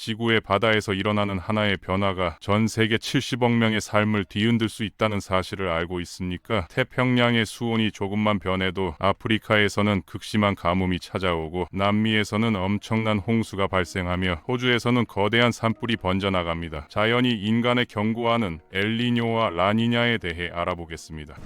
지구의 바다에서 일어나는 하나의 변화가 전 세계 70억 명의 삶을 뒤흔들 수 있다는 사실을 알고 있습니까? 태평양의 수온이 조금만 변해도 아프리카에서는 극심한 가뭄이 찾아오고 남미에서는 엄청난 홍수가 발생하며 호주에서는 거대한 산불이 번져나갑니다. 자연이 인간의 경고하는 엘니뇨와 라니냐에 대해 알아보겠습니다.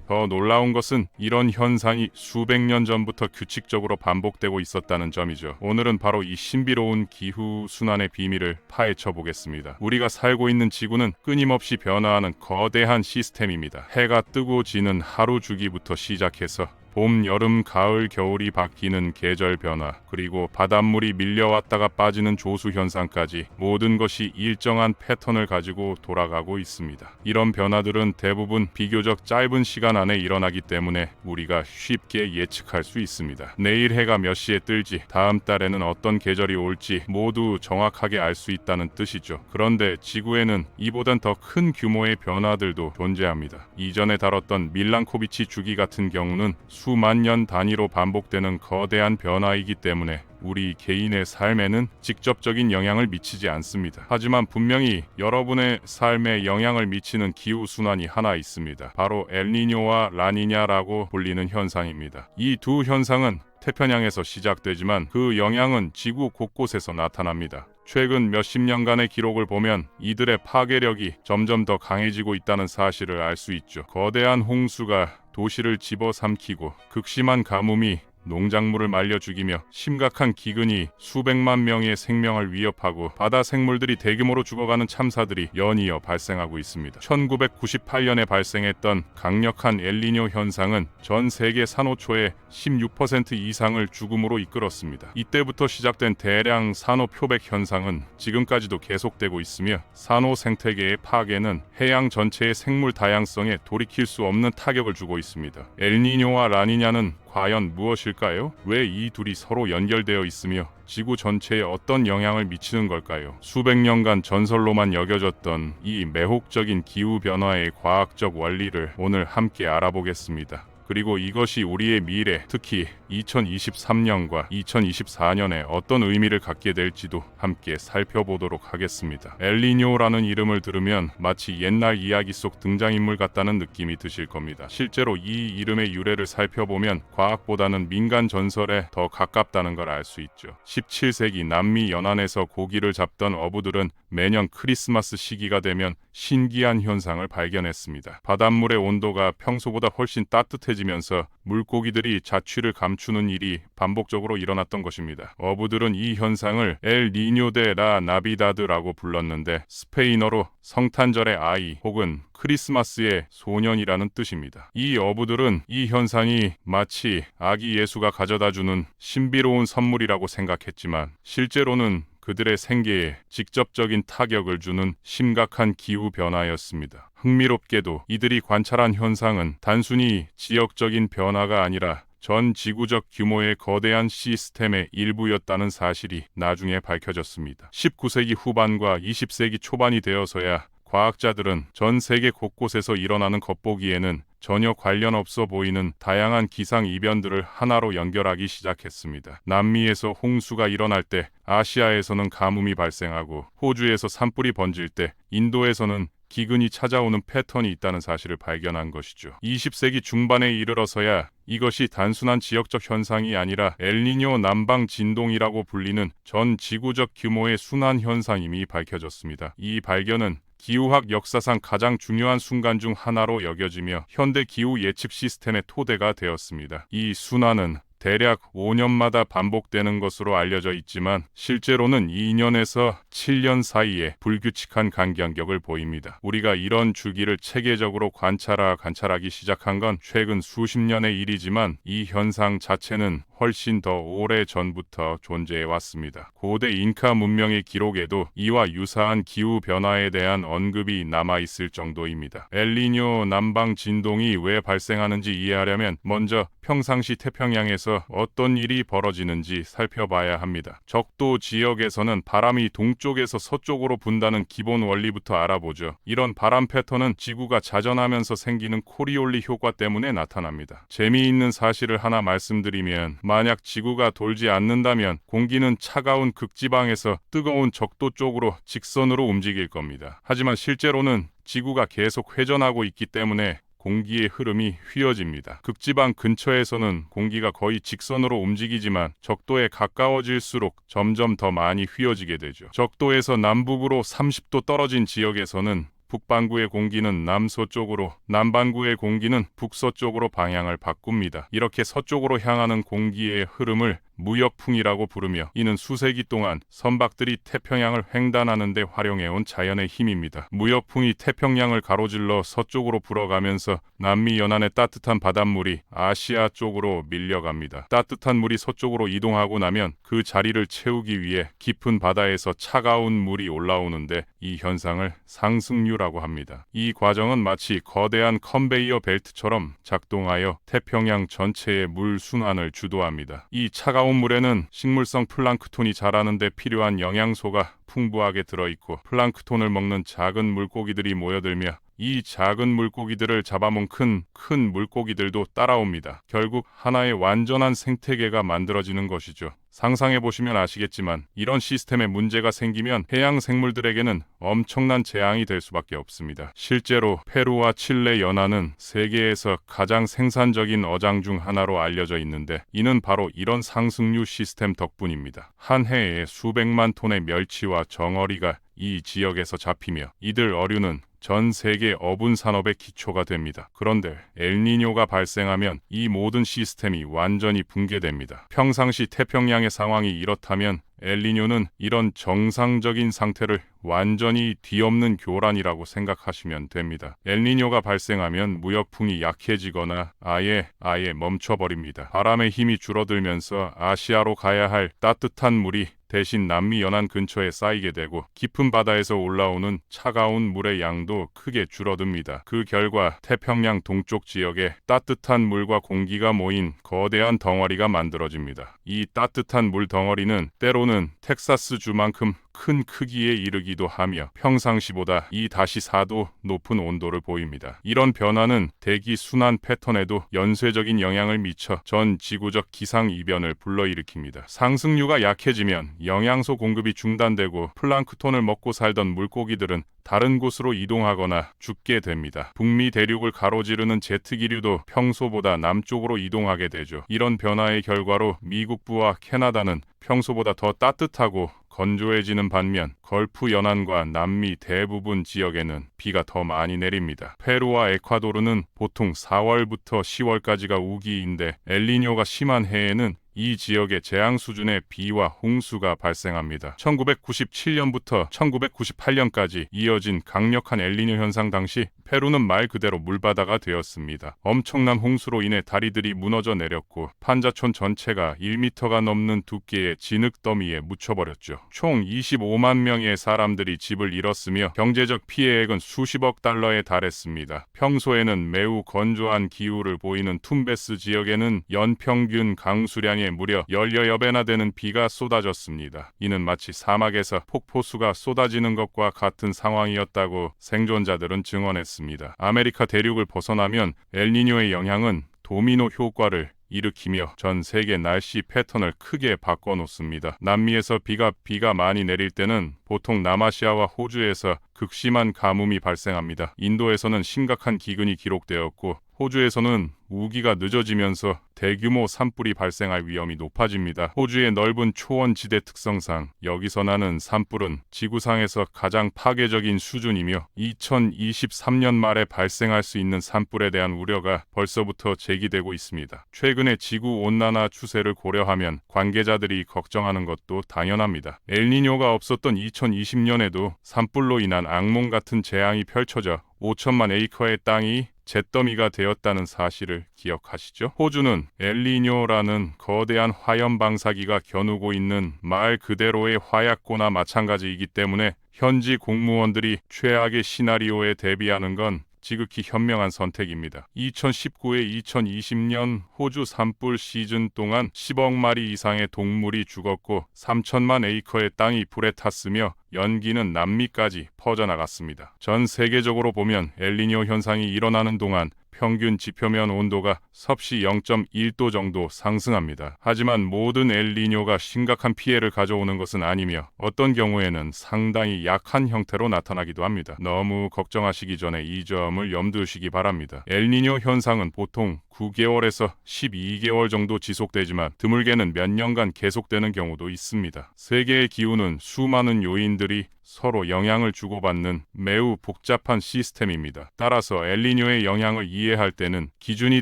더 놀라운 것은 이런 현상이 수백 년 전부터 규칙적으로 반복되고 있었다는 점이죠. 오늘은 바로 이 신비로운 기후 순환의 비밀을 파헤쳐 보겠습니다. 우리가 살고 있는 지구는 끊임없이 변화하는 거대한 시스템입니다. 해가 뜨고 지는 하루 주기부터 시작해서 봄, 여름, 가을, 겨울이 바뀌는 계절 변화, 그리고 바닷물이 밀려왔다가 빠지는 조수 현상까지 모든 것이 일정한 패턴을 가지고 돌아가고 있습니다. 이런 변화들은 대부분 비교적 짧은 시간 안에 일어나기 때문에 우리가 쉽게 예측할 수 있습니다. 내일 해가 몇 시에 뜰지, 다음 달에는 어떤 계절이 올지 모두 정확하게 알 수 있다는 뜻이죠. 그런데 지구에는 이보단 더 큰 규모의 변화들도 존재합니다. 이전에 다뤘던 밀란코비치 주기 같은 경우는 수만 년 단위로 반복되는 거대한 변화이기 때문에 우리 개인의 삶에는 직접적인 영향을 미치지 않습니다. 하지만 분명히 여러분의 삶에 영향을 미치는 기후순환이 하나 있습니다. 바로 엘니뇨와 라니냐라고 불리는 현상입니다. 이 두 현상은 태평양에서 시작되지만 그 영향은 지구 곳곳에서 나타납니다. 최근 몇십 년간의 기록을 보면 이들의 파괴력이 점점 더 강해지고 있다는 사실을 알 수 있죠. 거대한 홍수가 도시를 집어삼키고 극심한 가뭄이 농작물을 말려 죽이며 심각한 기근이 수백만 명의 생명을 위협하고 바다 생물들이 대규모로 죽어가는 참사들이 연이어 발생하고 있습니다. 1998년에 발생했던 강력한 엘니뇨 현상은 전 세계 산호초의 16% 이상을 죽음으로 이끌었습니다. 이때부터 시작된 대량 산호 표백 현상은 지금까지도 계속되고 있으며 산호 생태계의 파괴는 해양 전체의 생물 다양성에 돌이킬 수 없는 타격을 주고 있습니다. 엘니뇨와 라니냐는 과연 무엇일까요? 왜 이 둘이 서로 연결되어 있으며 지구 전체에 어떤 영향을 미치는 걸까요? 수백 년간 전설로만 여겨졌던 이 매혹적인 기후변화의 과학적 원리를 오늘 함께 알아보겠습니다. 그리고 이것이 우리의 미래, 특히 2023년과 2024년에 어떤 의미를 갖게 될지도 함께 살펴보도록 하겠습니다. 엘니뇨라는 이름을 들으면 마치 옛날 이야기 속 등장인물 같다는 느낌이 드실 겁니다. 실제로 이 이름의 유래를 살펴보면 과학보다는 민간 전설에 더 가깝다는 걸 알 수 있죠. 17세기 남미 연안에서 고기를 잡던 어부들은 매년 크리스마스 시기가 되면 신기한 현상을 발견했습니다. 바닷물의 온도가 평소보다 훨씬 따뜻해지면서 물고기들이 자취를 감추는 일이 반복적으로 일어났던 것입니다. 어부들은 이 현상을 엘 니뇨 데 라 나비다드라고 불렀는데 스페인어로 성탄절의 아이 혹은 크리스마스의 소년이라는 뜻입니다. 이 어부들은 이 현상이 마치 아기 예수가 가져다주는 신비로운 선물이라고 생각했지만 실제로는 그들의 생계에 직접적인 타격을 주는 심각한 기후변화였습니다. 흥미롭게도 이들이 관찰한 현상은 단순히 지역적인 변화가 아니라 전 지구적 규모의 거대한 시스템의 일부였다는 사실이 나중에 밝혀졌습니다. 19세기 후반과 20세기 초반이 되어서야 과학자들은 전 세계 곳곳에서 일어나는 겉보기에는 전혀 관련 없어 보이는 다양한 기상 이변들을 하나로 연결하기 시작했습니다. 남미에서 홍수가 일어날 때 아시아에서는 가뭄이 발생하고 호주에서 산불이 번질 때 인도에서는 기근이 찾아오는 패턴이 있다는 사실을 발견한 것이죠. 20세기 중반에 이르러서야 이것이 단순한 지역적 현상이 아니라 엘니뇨 남방 진동이라고 불리는 전 지구적 규모의 순환 현상임이 밝혀졌습니다. 이 발견은 기후학 역사상 가장 중요한 순간 중 하나로 여겨지며 현대 기후 예측 시스템의 토대가 되었습니다. 이 순환은 대략 5년마다 반복되는 것으로 알려져 있지만 실제로는 2년에서 7년 사이에 불규칙한 간격을 보입니다. 우리가 이런 주기를 체계적으로 관찰하기 시작한 건 최근 수십 년의 일이지만 이 현상 자체는 훨씬 더 오래 전부터 존재해 왔습니다. 고대 잉카 문명의 기록에도 이와 유사한 기후 변화에 대한 언급이 남아 있을 정도입니다. 엘니뇨 남방 진동이 왜 발생하는지 이해하려면 먼저 평상시 태평양에서 어떤 일이 벌어지는지 살펴봐야 합니다. 적도 지역에서는 바람이 동쪽에서 서쪽으로 분다는 기본 원리부터 알아보죠. 이런 바람 패턴은 지구가 자전하면서 생기는 코리올리 효과 때문에 나타납니다. 재미있는 사실을 하나 말씀드리면 만약 지구가 돌지 않는다면 공기는 차가운 극지방에서 뜨거운 적도 쪽으로 직선으로 움직일 겁니다. 하지만 실제로는 지구가 계속 회전하고 있기 때문에 공기의 흐름이 휘어집니다. 극지방 근처에서는 공기가 거의 직선으로 움직이지만 적도에 가까워질수록 점점 더 많이 휘어지게 되죠. 적도에서 남북으로 30도 떨어진 지역에서는 북반구의 공기는 남서쪽으로, 남반구의 공기는 북서쪽으로 방향을 바꿉니다. 이렇게 서쪽으로 향하는 공기의 흐름을 무역풍이라고 부르며, 이는 수세기 동안 선박들이 태평양을 횡단하는 데 활용해온 자연의 힘입니다. 무역풍이 태평양을 가로질러 서쪽으로 불어가면서 남미 연안의 따뜻한 바닷물이 아시아 쪽으로 밀려갑니다. 따뜻한 물이 서쪽으로 이동하고 나면 그 자리를 채우기 위해 깊은 바다에서 차가운 물이 올라오는데, 이 현상을 상승류라고 합니다. 이 과정은 마치 거대한 컨베이어 벨트처럼 작동하여 태평양 전체의 물 순환을 주도합니다. 이 차가운 물에는 식물성 플랑크톤이 자라는 데 필요한 영양소가 풍부하게 들어있고, 플랑크톤을 먹는 작은 물고기들이 모여들며 이 작은 물고기들을 잡아먹은 큰 물고기들도 따라옵니다. 결국 하나의 완전한 생태계가 만들어지는 것이죠. 상상해보시면 아시겠지만 이런 시스템에 문제가 생기면 해양 생물들에게는 엄청난 재앙이 될 수밖에 없습니다. 실제로 페루와 칠레 연안은 세계에서 가장 생산적인 어장 중 하나로 알려져 있는데, 이는 바로 이런 상승류 시스템 덕분입니다. 한 해에 수백만 톤의 멸치와 정어리가 이 지역에서 잡히며, 이들 어류는 전 세계 어분 산업의 기초가 됩니다. 그런데 엘니뇨가 발생하면 이 모든 시스템이 완전히 붕괴됩니다. 평상시 태평양의 상황이 이렇다면 엘니뇨는 이런 정상적인 상태를 완전히 뒤엎는 교란이라고 생각하시면 됩니다. 엘니뇨가 발생하면 무역풍이 약해지거나 아예 멈춰버립니다. 바람의 힘이 줄어들면서 아시아로 가야 할 따뜻한 물이 대신 남미 연안 근처에 쌓이게 되고, 깊은 바다에서 올라오는 차가운 물의 양도 크게 줄어듭니다. 그 결과 태평양 동쪽 지역에 따뜻한 물과 공기가 모인 거대한 덩어리가 만들어집니다. 이 따뜻한 물 덩어리는 때로는 텍사스주만큼 큰 크기에 이르기도 하며 평상시보다 2-4도 높은 온도를 보입니다. 이런 변화는 대기 순환 패턴에도 연쇄적인 영향을 미쳐 전 지구적 기상 이변을 불러일으킵니다. 상승류가 약해지면 영양소 공급이 중단되고, 플랑크톤을 먹고 살던 물고기들은 다른 곳으로 이동하거나 죽게 됩니다. 북미 대륙을 가로지르는 제트기류도 평소보다 남쪽으로 이동하게 되죠. 이런 변화의 결과로 미국부와 캐나다는 평소보다 더 따뜻하고 건조해지는 반면, 걸프 연안과 남미 대부분 지역에는 비가 더 많이 내립니다. 페루와 에콰도르는 보통 4월부터 10월까지가 우기인데, 엘니뇨가 심한 해에는 이 지역의 재앙 수준의 비와 홍수가 발생합니다. 1997년부터 1998년까지 이어진 강력한 엘니뇨 현상 당시 페루는 말 그대로 물바다가 되었습니다. 엄청난 홍수로 인해 다리들이 무너져 내렸고, 판자촌 전체가 1m가 넘는 두께의 진흙더미에 묻혀버렸죠. 총 25만 명의 사람들이 집을 잃었으며 경제적 피해액은 수십억 달러에 달했습니다. 평소에는 매우 건조한 기후를 보이는 툼베스 지역에는 연평균 강수량의 무려 10여 배나 되는 비가 쏟아졌습니다. 이는 마치 사막에서 폭포수가 쏟아지는 것과 같은 상황이었다고 생존자들은 증언했습니다. 아메리카 대륙을 벗어나면 엘니뇨의 영향은 도미노 효과를 일으키며 전 세계 날씨 패턴을 크게 바꿔놓습니다. 남미에서 비가 많이 내릴 때는 보통 남아시아와 호주에서 극심한 가뭄이 발생합니다. 인도에서는 심각한 기근이 기록되었고, 호주에서는 우기가 늦어지면서 대규모 산불이 발생할 위험이 높아집니다. 호주의 넓은 초원지대 특성상 여기서 나는 산불은 지구상에서 가장 파괴적인 수준이며, 2023년 말에 발생할 수 있는 산불에 대한 우려가 벌써부터 제기되고 있습니다. 최근의 지구온난화 추세를 고려하면 관계자들이 걱정하는 것도 당연합니다. 엘니뇨가 없었던 2020년에도 산불로 인한 악몽 같은 재앙이 펼쳐져 5천만 에이커의 땅이 잿더미가 되었다는 사실을 기억하시죠? 호주는 엘니뇨라는 거대한 화염 방사기가 겨누고 있는 말 그대로의 화약고나 마찬가지이기 때문에 현지 공무원들이 최악의 시나리오에 대비하는 건 지극히 현명한 선택입니다. 2019에 2020년 호주 산불 시즌 동안 10억 마리 이상의 동물이 죽었고, 3천만 에이커의 땅이 불에 탔으며 연기는 남미까지 퍼져나갔습니다. 전 세계적으로 보면 엘니뇨 현상이 일어나는 동안 평균 지표면 온도가 섭씨 0.1도 정도 상승합니다. 하지만 모든 엘니뇨가 심각한 피해를 가져오는 것은 아니며 어떤 경우에는 상당히 약한 형태로 나타나기도 합니다. 너무 걱정하시기 전에 이 점을 염두시기 바랍니다. 엘니뇨 현상은 보통 9개월에서 12개월 정도 지속되지만 드물게는 몇 년간 계속되는 경우도 있습니다. 세계의 기후는 수많은 요인들이 서로 영향을 주고받는 매우 복잡한 시스템입니다. 따라서 엘니뇨의 영향을 이해할 때는 기준이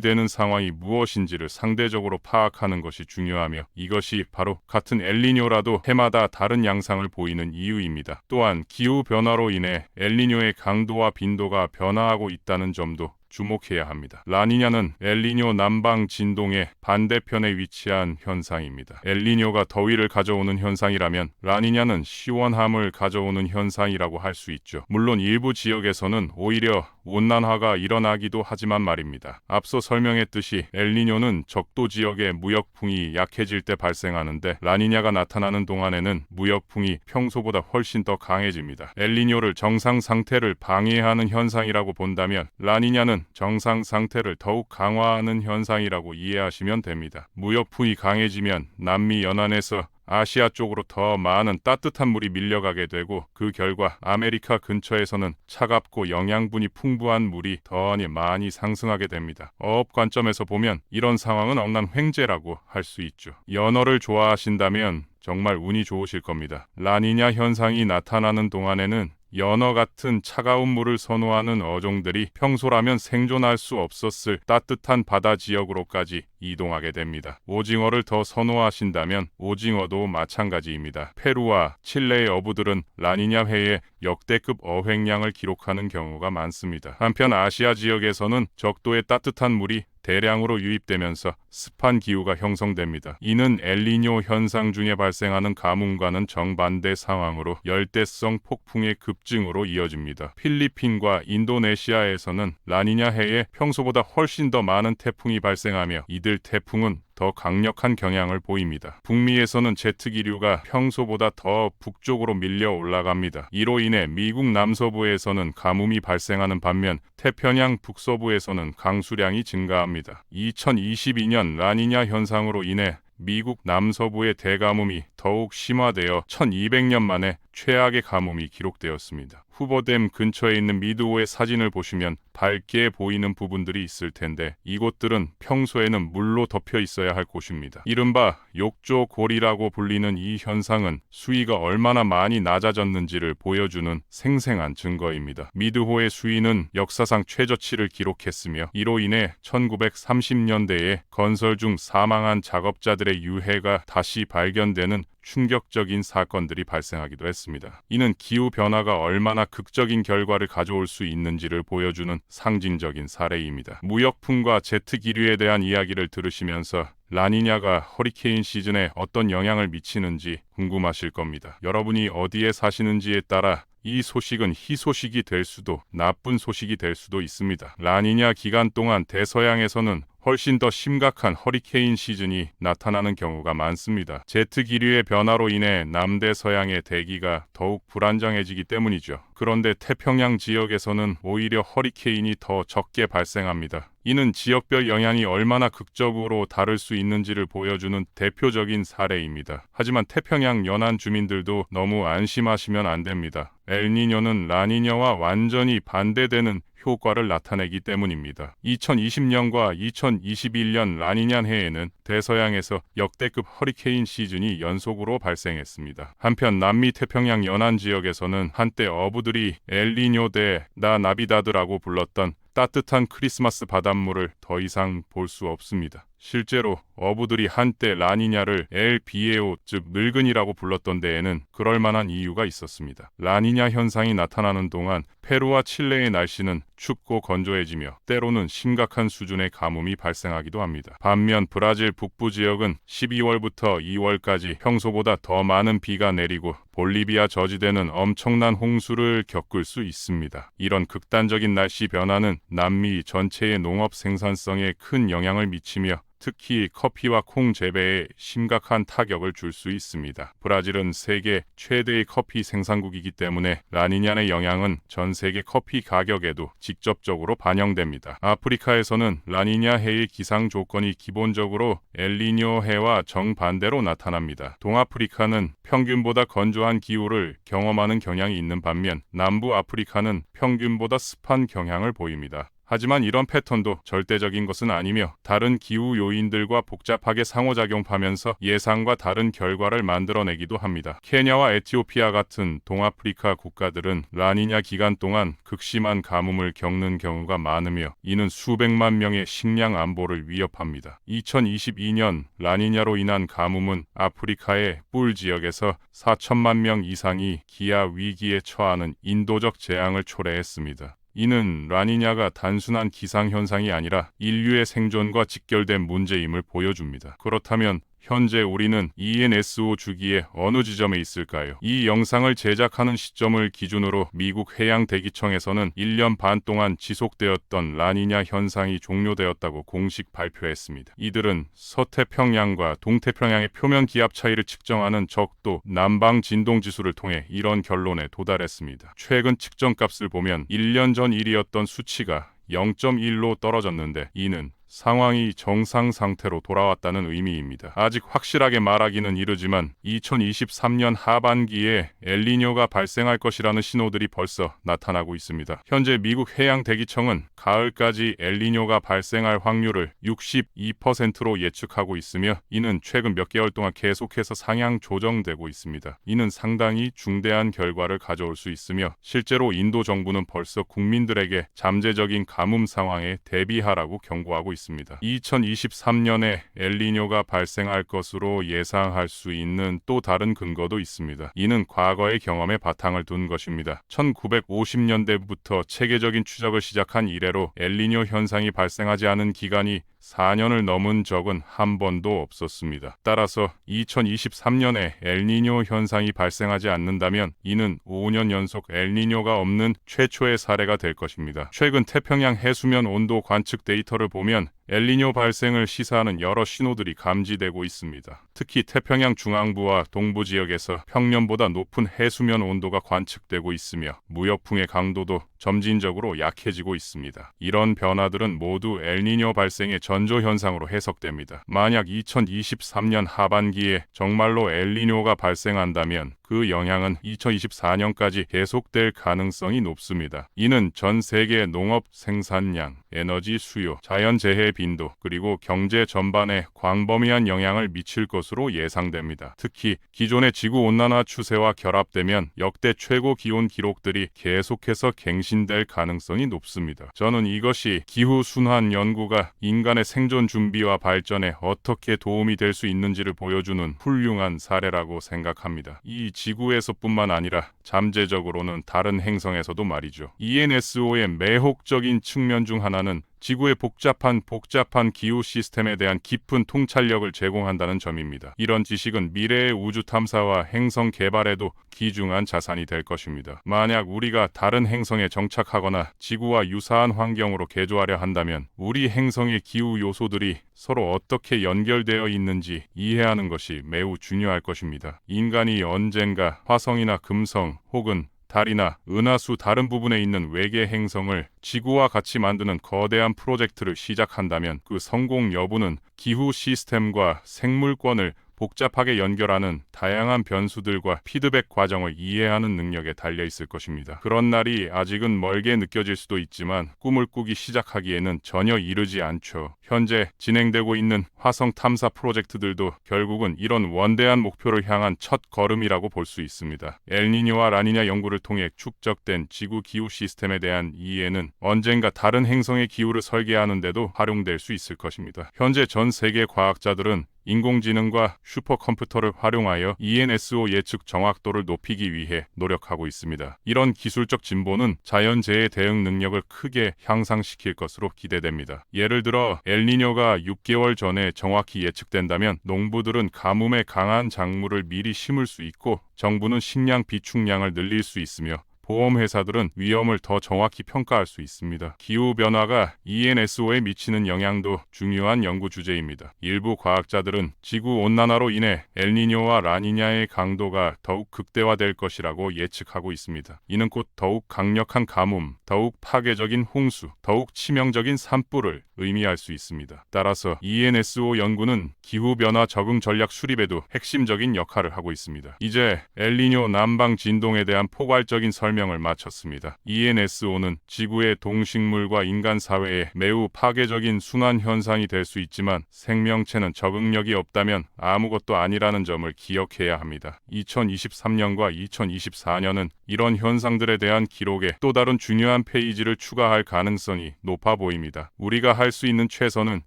되는 상황이 무엇인지를 상대적으로 파악하는 것이 중요하며 이것이 바로 같은 엘니뇨라도 해마다 다른 양상을 보이는 이유입니다. 또한 기후 변화로 인해 엘니뇨의 강도와 빈도가 변화하고 있다는 점도 주목해야 합니다. 라니냐는 엘니뇨 남방 진동의 반대편에 위치한 현상입니다. 엘니뇨가 더위를 가져오는 현상이라면 라니냐는 시원함을 가져오는 현상이라고 할 수 있죠. 물론 일부 지역에서는 오히려 온난화가 일어나기도 하지만 말입니다. 앞서 설명했듯이 엘니뇨는 적도 지역의 무역풍이 약해질 때 발생하는데 라니냐가 나타나는 동안에는 무역풍이 평소보다 훨씬 더 강해집니다. 엘니뇨를 정상 상태를 방해하는 현상이라고 본다면 라니냐는 정상 상태를 더욱 강화하는 현상이라고 이해하시면 됩니다. 무역풍이 강해지면 남미 연안에서 아시아 쪽으로 더 많은 따뜻한 물이 밀려가게 되고 그 결과 아메리카 근처에서는 차갑고 영양분이 풍부한 물이 더 많이 상승하게 됩니다. 어업 관점에서 보면 이런 상황은 엄난 횡재라고 할 수 있죠. 연어를 좋아하신다면 정말 운이 좋으실 겁니다. 라니냐 현상이 나타나는 동안에는 연어 같은 차가운 물을 선호하는 어종들이 평소라면 생존할 수 없었을 따뜻한 바다 지역으로까지 이동하게 됩니다. 오징어를 더 선호하신다면 오징어도 마찬가지입니다. 페루와 칠레의 어부들은 라니냐 해에 역대급 어획량을 기록하는 경우가 많습니다. 한편 아시아 지역에서는 적도의 따뜻한 물이 대량으로 유입되면서 습한 기후가 형성됩니다. 이는 엘니뇨 현상 중에 발생하는 가뭄과는 정반대 상황으로 열대성 폭풍의 급증으로 이어집니다. 필리핀과 인도네시아에서는 라니냐 해에 평소보다 훨씬 더 많은 태풍이 발생하며 이들 태풍은 더 강력한 경향을 보입니다. 북미에서는 제트기류가 평소보다 더 북쪽으로 밀려 올라갑니다. 이로 인해 미국 남서부에서는 가뭄이 발생하는 반면 태평양 북서부에서는 강수량이 증가합니다. 2022년 라니냐 현상으로 인해 미국 남서부의 대가뭄이 더욱 심화되어 1200년 만에 최악의 가뭄이 기록되었습니다. 후보댐 근처에 있는 미드호의 사진을 보시면 밝게 보이는 부분들이 있을 텐데 이곳들은 평소에는 물로 덮여 있어야 할 곳입니다. 이른바 욕조골이라고 불리는 이 현상은 수위가 얼마나 많이 낮아졌는지를 보여주는 생생한 증거입니다. 미드호의 수위는 역사상 최저치를 기록했으며 이로 인해 1930년대에 건설 중 사망한 작업자들의 유해가 다시 발견되는 충격적인 사건들이 발생하기도 했습니다. 이는 기후 변화가 얼마나 극적인 결과를 가져올 수 있는지를 보여주는 상징적인 사례입니다. 무역풍과 제트 기류에 대한 이야기를 들으시면서 라니냐가 허리케인 시즌에 어떤 영향을 미치는지 궁금하실 겁니다. 여러분이 어디에 사시는지에 따라 이 소식은 희소식이 될 수도 나쁜 소식이 될 수도 있습니다. 라니냐 기간 동안 대서양에서는 훨씬 더 심각한 허리케인 시즌이 나타나는 경우가 많습니다. 제트 기류의 변화로 인해 남대서양의 대기가 더욱 불안정해지기 때문이죠. 그런데 태평양 지역에서는 오히려 허리케인이 더 적게 발생합니다. 이는 지역별 영향이 얼마나 극적으로 다를 수 있는지를 보여주는 대표적인 사례입니다. 하지만 태평양 연안 주민들도 너무 안심하시면 안 됩니다. 엘니뇨는 라니냐와 완전히 반대되는 효과를 나타내기 때문입니다. 2020년과 2021년 라니냐 해에는 대서양에서 역대급 허리케인 시즌이 연속으로 발생했습니다. 한편 남미 태평양 연안 지역에서는 한때 어부들이 엘니뇨 대 나 나비다드라고 불렀던 따뜻한 크리스마스 바닷물을 더 이상 볼 수 없습니다. 실제로 어부들이 한때 라니냐를 엘 비에오, 즉 늙은이라고 불렀던 데에는 그럴 만한 이유가 있었습니다. 라니냐 현상이 나타나는 동안 페루와 칠레의 날씨는 춥고 건조해지며 때로는 심각한 수준의 가뭄이 발생하기도 합니다. 반면 브라질 북부 지역은 12월부터 2월까지 평소보다 더 많은 비가 내리고 볼리비아 저지대는 엄청난 홍수를 겪을 수 있습니다. 이런 극단적인 날씨 변화는 남미 전체의 농업 생산성에 큰 영향을 미치며 특히 커피와 콩 재배에 심각한 타격을 줄 수 있습니다. 브라질은 세계 최대의 커피 생산국이기 때문에 라니냐의 영향은 전 세계 커피 가격에도 직접적으로 반영됩니다. 아프리카에서는 라니냐 해의 기상 조건이 기본적으로 엘니뇨 해와 정반대로 나타납니다. 동아프리카는 평균보다 건조한 기후를 경험하는 경향이 있는 반면 남부 아프리카는 평균보다 습한 경향을 보입니다. 하지만 이런 패턴도 절대적인 것은 아니며 다른 기후 요인들과 복잡하게 상호작용하면서 예상과 다른 결과를 만들어내기도 합니다. 케냐와 에티오피아 같은 동아프리카 국가들은 라니냐 기간 동안 극심한 가뭄을 겪는 경우가 많으며 이는 수백만 명의 식량 안보를 위협합니다. 2022년 라니냐로 인한 가뭄은 아프리카의 뿔 지역에서 4천만 명 이상이 기아 위기에 처하는 인도적 재앙을 초래했습니다. 이는 라니냐가 단순한 기상현상이 아니라 인류의 생존과 직결된 문제임을 보여줍니다. 그렇다면 현재 우리는 ENSO 주기의 어느 지점에 있을까요? 이 영상을 제작하는 시점을 기준으로 미국 해양대기청에서는 1년 반 동안 지속되었던 라니냐 현상이 종료되었다고 공식 발표했습니다. 이들은 서태평양과 동태평양의 표면 기압 차이를 측정하는 적도 남방 진동 지수를 통해 이런 결론에 도달했습니다. 최근 측정값을 보면 1년 전 일이었던 수치가 0.1로 떨어졌는데 이는 상황이 정상 상태로 돌아왔다는 의미입니다. 아직 확실하게 말하기는 이르지만 2023년 하반기에 엘니뇨가 발생할 것이라는 신호들이 벌써 나타나고 있습니다. 현재 미국 해양대기청은 가을까지 엘니뇨가 발생할 확률을 62%로 예측하고 있으며 이는 최근 몇 개월 동안 계속해서 상향 조정되고 있습니다. 이는 상당히 중대한 결과를 가져올 수 있으며 실제로 인도 정부는 벌써 국민들에게 잠재적인 가뭄 상황에 대비하라고 경고하고 있습니다. 2023년에 엘니뇨가 발생할 것으로 예상할 수 있는 또 다른 근거도 있습니다. 이는 과거의 경험에 바탕을 둔 것입니다. 1950년대부터 체계적인 추적을 시작한 이래로 엘니뇨 현상이 발생하지 않은 기간이 4년을 넘은 적은 한 번도 없었습니다. 따라서 2023년에 엘니뇨 현상이 발생하지 않는다면 이는 5년 연속 엘니뇨가 없는 최초의 사례가 될 것입니다. 최근 태평양 해수면 온도 관측 데이터를 보면 엘니뇨 발생을 시사하는 여러 신호들이 감지되고 있습니다. 특히 태평양 중앙부와 동부 지역에서 평년보다 높은 해수면 온도가 관측되고 있으며 무역풍의 강도도 점진적으로 약해지고 있습니다. 이런 변화들은 모두 엘니뇨 발생의 전조 현상으로 해석됩니다. 만약 2023년 하반기에 정말로 엘니뇨가 발생한다면 그 영향은 2024년까지 계속될 가능성이 높습니다. 이는 전 세계 농업 생산량, 에너지 수요, 자연재해 빈도, 그리고 경제 전반에 광범위한 영향을 미칠 것으로 예상됩니다. 특히 기존의 지구온난화 추세와 결합되면 역대 최고 기온 기록들이 계속해서 갱신될 가능성이 높습니다. 저는 이것이 기후순환 연구가 인간의 생존 준비와 발전에 어떻게 도움이 될 수 있는지를 보여주는 훌륭한 사례라고 생각합니다. 이 지구에서뿐만 아니라 잠재적으로는 다른 행성에서도 말이죠. ENSO의 매혹적인 측면 중 하나는 지구의 복잡한 기후 시스템에 대한 깊은 통찰력을 제공한다는 점입니다. 이런 지식은 미래의 우주 탐사와 행성 개발에도 귀중한 자산이 될 것입니다. 만약 우리가 다른 행성에 정착하거나 지구와 유사한 환경으로 개조하려 한다면 우리 행성의 기후 요소들이 서로 어떻게 연결되어 있는지 이해하는 것이 매우 중요할 것입니다. 인간이 언젠가 화성이나 금성 혹은 달이나 은하수 다른 부분에 있는 외계 행성을 지구와 같이 만드는 거대한 프로젝트를 시작한다면 그 성공 여부는 기후 시스템과 생물권을 복잡하게 연결하는 다양한 변수들과 피드백 과정을 이해하는 능력에 달려 있을 것입니다. 그런 날이 아직은 멀게 느껴질 수도 있지만 꿈을 꾸기 시작하기에는 전혀 이르지 않죠. 현재 진행되고 있는 화성 탐사 프로젝트들도 결국은 이런 원대한 목표를 향한 첫 걸음이라고 볼 수 있습니다. 엘니뇨와 라니냐 연구를 통해 축적된 지구 기후 시스템에 대한 이해는 언젠가 다른 행성의 기후를 설계하는 데도 활용될 수 있을 것입니다. 현재 전 세계 과학자들은 인공지능과 슈퍼컴퓨터를 활용하여 ENSO 예측 정확도를 높이기 위해 노력하고 있습니다. 이런 기술적 진보는 자연재해 대응 능력을 크게 향상시킬 것으로 기대됩니다. 예를 들어 엘니뇨가 6개월 전에 정확히 예측된다면 농부들은 가뭄에 강한 작물을 미리 심을 수 있고 정부는 식량 비축량을 늘릴 수 있으며 보험회사들은 위험을 더 정확히 평가할 수 있습니다. 기후변화가 ENSO에 미치는 영향도 중요한 연구 주제입니다. 일부 과학자들은 지구온난화로 인해 엘니뇨와 라니냐의 강도가 더욱 극대화될 것이라고 예측하고 있습니다. 이는 곧 더욱 강력한 가뭄, 더욱 파괴적인 홍수, 더욱 치명적인 산불을 의미할 수 있습니다. 따라서 ENSO 연구는 기후변화 적응 전략 수립에도 핵심적인 역할을 하고 있습니다. 이제 엘니뇨 남방 진동에 대한 포괄적인 설명을 마쳤습니다. ENSO는 지구의 동식물과 인간 사회에 매우 파괴적인 순환 현상이 될 수 있지만 생명체는 적응력이 없다면 아무것도 아니라는 점을 기억해야 합니다. 2023년과 2024년은 이런 현상들에 대한 기록에 또 다른 중요한 페이지를 추가할 가능성이 높아 보입니다. 우리가 할 수 있는 최선은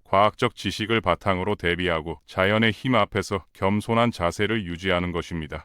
과학적 지식을 바탕으로 대비하고 자연의 힘 앞에서 겸손한 자세를 유지하는 것입니다.